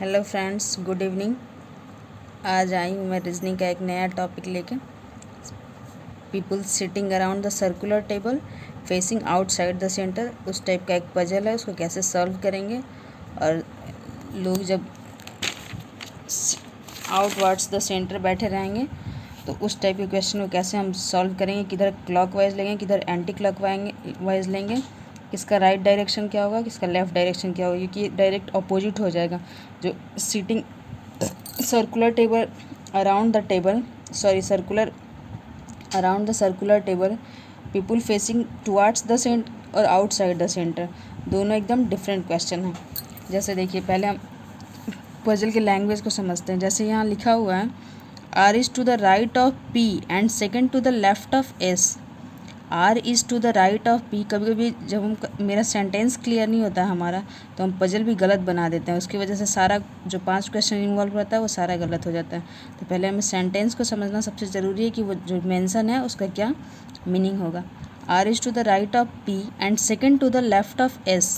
Hello friends, good evening. आज आई हूँ मैं रीजनिंग का एक नया टॉपिक लेके। People sitting around the circular table facing outside the centre, उस टाइप का एक पजल है, उसको कैसे सॉल्व करेंगे। और लोग जब आउटवर्ड्स द सेंटर बैठे रहेंगे तो उस टाइप के क्वेश्चन को कैसे हम सॉल्व करेंगे, किधर क्लॉकवाइज लेंगे, किधर एंटी क्लॉकवाइज लेंगे, किसका राइट डायरेक्शन क्या होगा, किसका लेफ़्ट डायरेक्शन क्या होगा, क्योंकि डायरेक्ट अपोजिट हो जाएगा। जो seating circular table around the table circular around the circular table people facing towards the centre और आउटसाइड द सेंटर, दोनों एकदम डिफरेंट क्वेश्चन हैं। जैसे देखिए, पहले हम पजल के लैंग्वेज को समझते हैं। जैसे यहाँ लिखा हुआ है R is to the right of P and second to the left of S। R is to the right of P। कभी कभी जब हम मेरा सेंटेंस क्लियर नहीं होता हमारा तो हम पजल भी गलत बना देते हैं, उसकी वजह से सारा जो 5 क्वेश्चन इन्वॉल्व रहता है वो सारा गलत हो जाता है। तो पहले हमें सेंटेंस को समझना सबसे ज़रूरी है कि वो जो मेंशन है उसका क्या मीनिंग होगा। R is to the right of P and second to the left of S।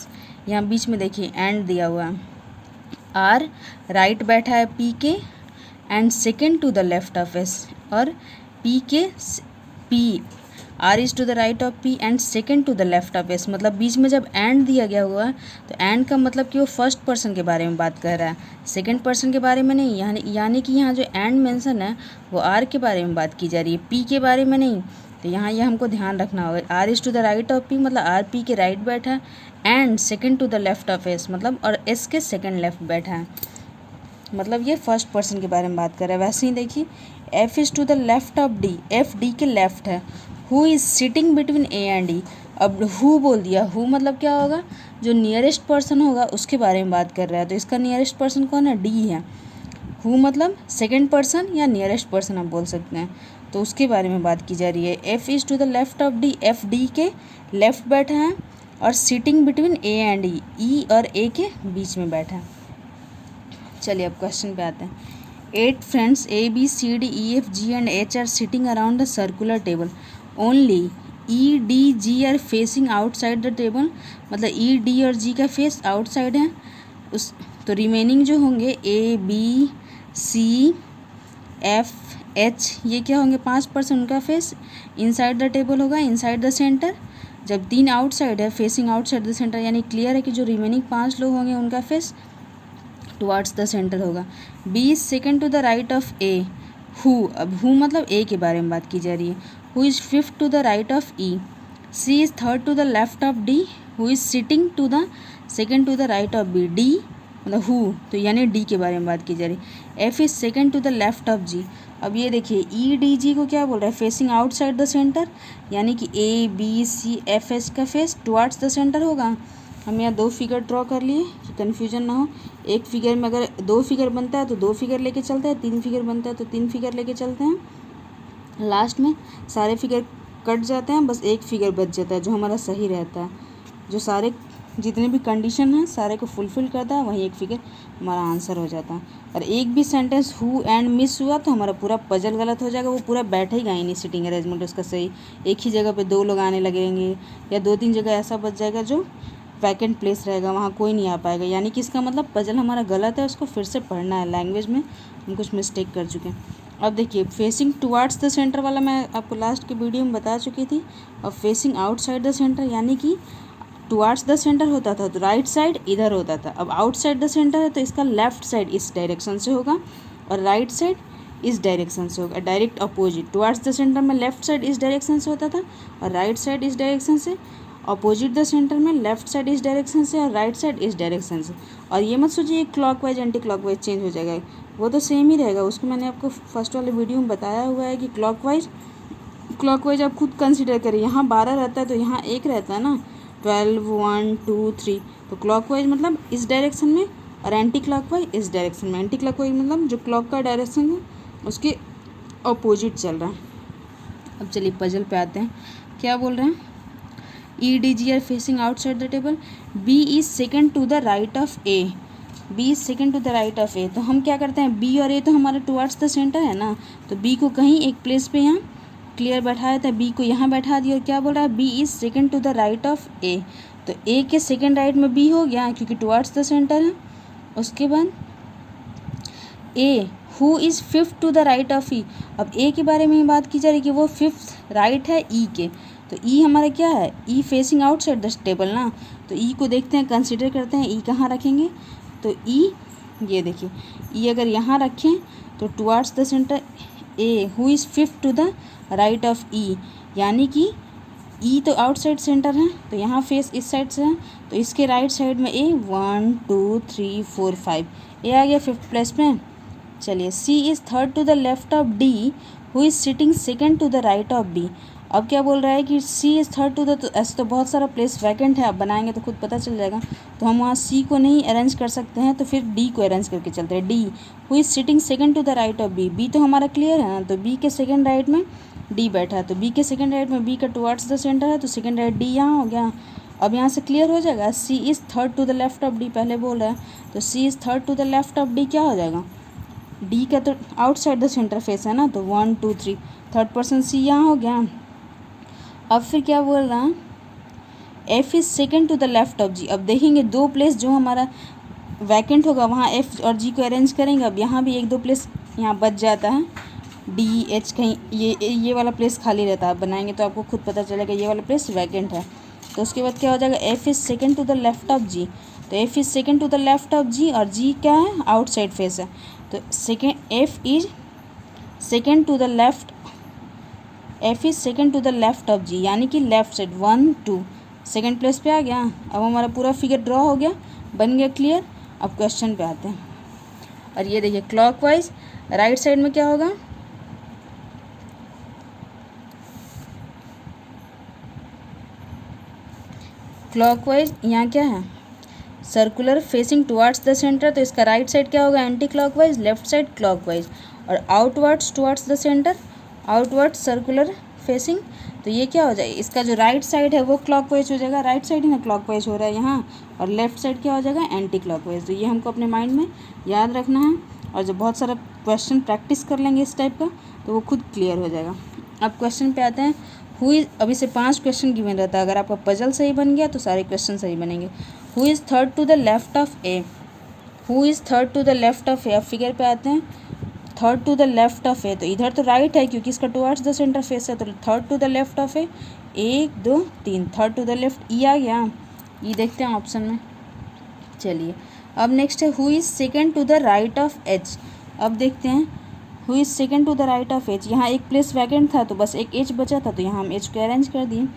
यहाँ बीच में देखिए एंड दिया हुआ है। R राइट बैठा है P के and second to the left of S, और P के P R is to the right of P and second to the left of S. मतलब बीच में जब एंड दिया गया हुआ है तो एंड का मतलब कि वो फर्स्ट पर्सन के बारे में बात कर रहा है, सेकेंड पर्सन के बारे में नहीं। यानी कि यहाँ जो एंड मेंशन है वो R के बारे में बात की जा रही है, P के बारे में नहीं। तो यहाँ ये हमको ध्यान रखना होगा। R is to the right of P मतलब R P के राइट बैठा है, and second to the left of S मतलब और S के सेकेंड लेफ्ट बैठा है, मतलब ये फर्स्ट पर्सन के बारे में बात कर रहा है। वैसे ही देखिए F is to the left of D, F D के लेफ्ट है। Who is sitting between A and D, अब हु बोल दिया, हु मतलब क्या होगा, जो नियरेस्ट पर्सन होगा उसके बारे में बात कर रहा है। तो इसका नियरेस्ट पर्सन कौन है, D है। हु मतलब सेकेंड पर्सन या नियरेस्ट पर्सन आप बोल सकते हैं, तो उसके बारे में बात की जा रही है। F is to the left of D, F D के लेफ्ट बैठा है और sitting between A and E, E और A के बीच में बैठा है। चलिए अब क्वेश्चन पे आते हैं। 8 friends A B C D E F G and H are sitting around the circular table. Only E D G are facing outside the table, मतलब E D और G का फेस आउटसाइड है। उस तो remaining जो होंगे A B C F H ये क्या होंगे, 5% उनका फेस इनसाइड द टेबल होगा, इनसाइड द सेंटर। जब 3 आउटसाइड है, फेसिंग आउटसाइड द सेंटर, यानी क्लियर है कि जो रिमेनिंग 5 लोग होंगे उनका फेस टुवार्ड्स द सेंटर होगा। B is second to the right of A। Who, अब हु मतलब A के बारे में बात की जा रही है। Who is fifth to the right of E। C is third to the left of D। Who is sitting to the second to the right of B। D मतलब हु, तो यानी D के बारे में बात की जा रही है। F is second to the left of G। अब ये देखिए E D G को क्या बोल रहा है, फेसिंग आउटसाइड द सेंटर, यानी कि A B C F H का फेस टुवार्ड्स द सेंटर होगा। हम यहाँ 2 फिगर ड्रॉ कर लिए कि कन्फ्यूजन ना हो। एक फिगर में अगर 2 फिगर बनता है तो 2 फिगर लेके चलते हैं, 3 फिगर बनता है तो 3 फिगर लेके चलते हैं। लास्ट में सारे फिगर कट जाते हैं, बस एक फिगर बच जाता है जो हमारा सही रहता है, जो सारे जितने भी कंडीशन हैं सारे को फुलफिल करता है, वही एक फिगर हमारा आंसर हो जाता है। और एक भी सेंटेंस हु एंड मिस हुआ तो हमारा पूरा पजल गलत हो जाएगा, वो पूरा बैठेगा ही नहीं सिटिंग अरेंजमेंट उसका सही। एक ही जगह पे 2 लोग आने लगेंगे या 2-3 जगह ऐसा बच जाएगा जो वैकेंट प्लेस रहेगा, वहाँ कोई नहीं आ पाएगा, यानी कि इसका मतलब पजल हमारा गलत है, उसको फिर से पढ़ना है। लैंग्वेज में हम कुछ मिस्टेक कर चुके हैं। अब देखिए फेसिंग टुवार्ड्स द सेंटर वाला मैं आपको लास्ट की वीडियो में बता चुकी थी। और फेसिंग आउटसाइड द सेंटर यानी कि टुवार्ड्स द सेंटर होता था तो राइट साइड इधर होता था, अब आउटसाइड द सेंटर है तो इसका लेफ्ट साइड इस डायरेक्शन से होगा और राइट साइड इस डायरेक्शन से होगा, direct opposite. Towards the centre में लेफ्ट साइड इस डायरेक्शन से होता था और राइट साइड इस डायरेक्शन से। अपोजिट द सेंटर में लेफ्ट साइड इस डायरेक्शन से और राइट साइड इस डायरेक्शन से। और ये मत सोचिए क्लॉकवाइज एंटी क्लॉकवाइज चेंज हो जाएगा, वो तो सेम ही रहेगा। उसको मैंने आपको फर्स्ट वाले वीडियो में बताया हुआ है कि क्लॉकवाइज आप खुद कंसिडर करिए। यहाँ 12 रहता है तो यहाँ 1 रहता है ना, 12 1 2 3। तो क्लॉकवाइज मतलब इस डायरेक्शन में और एंटी क्लॉकवाइज इस डायरेक्शन में। एंटी क्लॉकवाइज मतलब जो क्लॉक का डायरेक्शन है उसके अपोजिट चल रहा है। अब चलिए पजल पे आते हैं, क्या बोल रहे हैं। E D G are facing outside the table. B is second to the right of A. B is second to the right of A. तो हम क्या करते हैं, B और A तो हमारा टुवार्ड्स द सेंटर है ना, तो B को कहीं एक प्लेस पे यहाँ क्लियर बैठाया था, B को यहाँ बैठा दिया। और क्या बोल रहा है, B is second to the right of A। तो A के सेकेंड राइट में B हो गया क्योंकि टुवार्ड्स द सेंटर है। उसके बाद A who is fifth to the right of E. अब ए के बारे में ही बात की जा रही है कि वो फिफ्थ राइट है ई के। तो ई हमारा क्या है, ई फेसिंग आउटसाइड द टेबल ना। तो ई को देखते हैं, कंसिडर करते हैं ई कहाँ रखेंगे। तो ई ये देखिए, ई अगर यहाँ रखें तो towards the centre A who is fifth to the right of E, यानी कि ई तो आउटसाइड सेंटर है तो यहाँ फेस इस साइड से है, तो इसके राइट साइड में ए 1 2 3 4 5 ए आ गया फिफ्थ प्लेस में। चलिए C is third to the left of D who is sitting second to the right of B. अब क्या बोल रहा है कि C is third to the, तो ऐसे तो बहुत सारा प्लेस वैकेंट है, आप बनाएंगे तो खुद पता चल जाएगा। तो हम वहाँ सी को नहीं अरेंज कर सकते हैं, तो फिर डी को अरेंज करके चलते हैं। D who is sitting second to the right of B, B तो हमारा क्लियर है ना, तो बी के सेकेंड राइट में डी बैठा है, तो बी के सेकेंड राइट में बी का टुवार्ड्स द सेंटर है, तो सेकेंड राइट डी यहाँ हो गया। अब यहाँ से क्लियर हो जाएगा, C is third to the left of D पहले बोल रहा है, तो C is third to the left of D क्या हो जाएगा, डी का तो आउटसाइड द सेंटर फेस है ना, तो 1 2 3 थर्ड पर्सन सी यहाँ हो गया। अब फिर क्या बोल रहा है, F is second to the left of G. अब देखेंगे दो प्लेस जो हमारा वैकेंट होगा वहाँ एफ और जी को अरेंज करेंगे। अब यहाँ भी एक दो प्लेस यहाँ बच जाता है, डी एच कहीं ये वाला प्लेस खाली रहता है, बनाएंगे तो आपको खुद पता चलेगा ये वाला प्लेस वैकेंट है। तो उसके बाद क्या हो जाएगा, F is second to the left of G, तो F is second to the left of G और जी क्या है आउटसाइड फेस है, तो second F is second to the left, F is second to the left of G, यानी कि left side 1 2 second place पे आ गया। अब हमारा पूरा फिगर ड्रॉ हो गया, बन गया क्लियर। अब क्वेश्चन पे आते हैं, और ये देखिए क्लॉकवाइज राइट साइड में क्या होगा, क्लॉकवाइज यहाँ क्या है circular facing towards the centre, तो इसका राइट साइड क्या होगा anti clockwise, left side clockwise, और outwards towards the centre outwards circular facing. तो ये क्या हो जाएगा, इसका जो राइट साइड है वो क्लॉकवाइज हो जाएगा, राइट साइड ही ना क्लॉकवाइज हो रहा है यहाँ, और लेफ्ट साइड क्या हो जाएगा एंटी क्लॉकवाइज। तो ये हमको अपने माइंड में याद रखना है, और जब बहुत सारा क्वेश्चन प्रैक्टिस कर लेंगे इस टाइप का तो वो खुद क्लियर हो जाएगा। अब क्वेश्चन पे आते हैं, हु इज़, अभी से 5 क्वेश्चन गिवन रहता है, अगर आपका पजल सही बन गया तो सारे क्वेश्चन सही बनेंगे। Who is third to the left of A, who is third to the left of A. अब फिगर पे आते हैं, third to the left of A, तो इधर तो राइट है क्योंकि इसका टुवार्ड्स द सेंटर फेस है, तो third to the left of A 1 2 3 third to the left E आ गया, ई देखते हैं ऑप्शन में। चलिए अब नेक्स्ट है, who is second to the right of H. अब देखते हैं, who is second to the right of H, यहाँ एक प्लेस वैकेंट था तो बस एक एच बचा था, तो यहाँ हम एच को अरेंज कर दिए।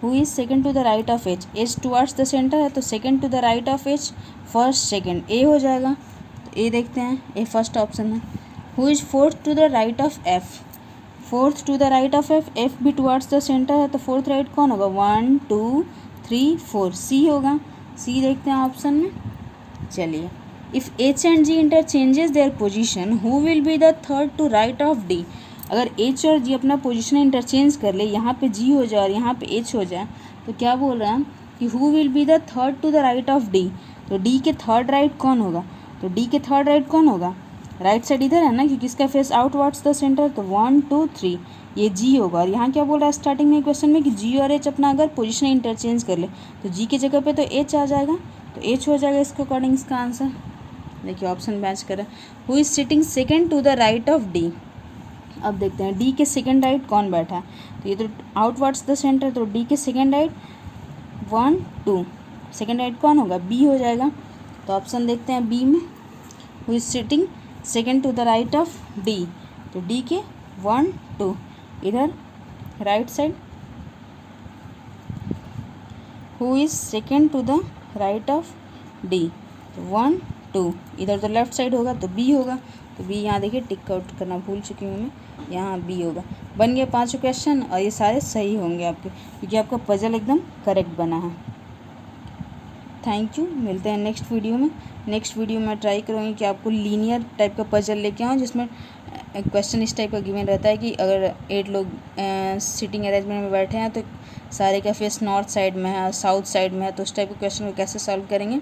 Who is second to the right of H, H towards the centre है, तो second to the right of H first second A हो जाएगा, तो ए देखते हैं, ए फर्स्ट ऑप्शन है। Who is fourth to the right of F, fourth to the right of F, F भी towards the centre है, तो fourth right कौन होगा 1 2 3 4 सी होगा, सी देखते हैं ऑप्शन में। चलिए, if H and G interchanges their position who will be the third to right of D. अगर एच और जी अपना पोजीशन इंटरचेंज कर ले, यहाँ पे जी हो जाए और यहाँ पे एच हो जाए, तो क्या बोल रहा है कि who will be the third to the right of D, तो डी के थर्ड राइट कौन होगा, तो डी के थर्ड राइट कौन होगा, राइट साइड इधर है ना क्योंकि इसका फेस आउटवर्ड्स द सेंटर, तो 1 2 3 ये जी होगा। और यहाँ क्या बोल रहा है स्टार्टिंग में क्वेश्चन में कि जी और एच अपना अगर पोजीशन इंटरचेंज कर ले, तो जी की जगह पे तो एच आ जाएगा, तो एच हो जाएगा इसके अकॉर्डिंग इसका आंसर। देखिए ऑप्शन मैच करें, who is sitting second to the right of D. अब देखते हैं डी के सेकेंड राइट कौन बैठा है, तो ये तो आउटवर्ड्स द सेंटर, तो डी के सेकेंड राइट 1 2 सेकेंड राइट कौन होगा, बी हो जाएगा। तो ऑप्शन देखते हैं बी में, who is sitting second to the right of D, तो डी के 1 2 इधर right side, who is second to the right of D, तो 1 2 इधर तो लेफ्ट साइड होगा, तो बी होगा, तो बी यहाँ देखिए टिक आउट करना भूल चुकी हूँ मैं, यहाँ बी होगा। बन गया 5 क्वेश्चन, और ये सारे सही होंगे आपके क्योंकि आपका पजल एकदम करेक्ट बना है। थैंक यू, मिलते हैं नेक्स्ट वीडियो में। नेक्स्ट वीडियो में ट्राई करूँगी कि आपको लीनियर टाइप का पजल लेके आऊँ जिसमें क्वेश्चन इस टाइप का गिवन रहता है कि अगर 8 लोग सिटिंग अरेंजमेंट में बैठे हैं तो सारे का फेस नॉर्थ साइड में है, साउथ साइड में है, तो उस टाइप के क्वेश्चन को कैसे सॉल्व करेंगे,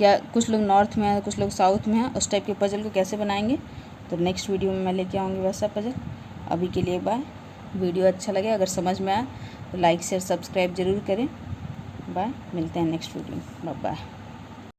या कुछ लोग नॉर्थ में है कुछ लोग साउथ में है, उस टाइप के पजल को कैसे बनाएंगे, तो नेक्स्ट वीडियो में मैं लेके आऊँगी वैसा पजल। अभी के लिए बाय। वीडियो अच्छा लगे, अगर समझ में आए तो लाइक शेयर सब्सक्राइब ज़रूर करें। बाय, मिलते हैं नेक्स्ट वीडियो में, बाय।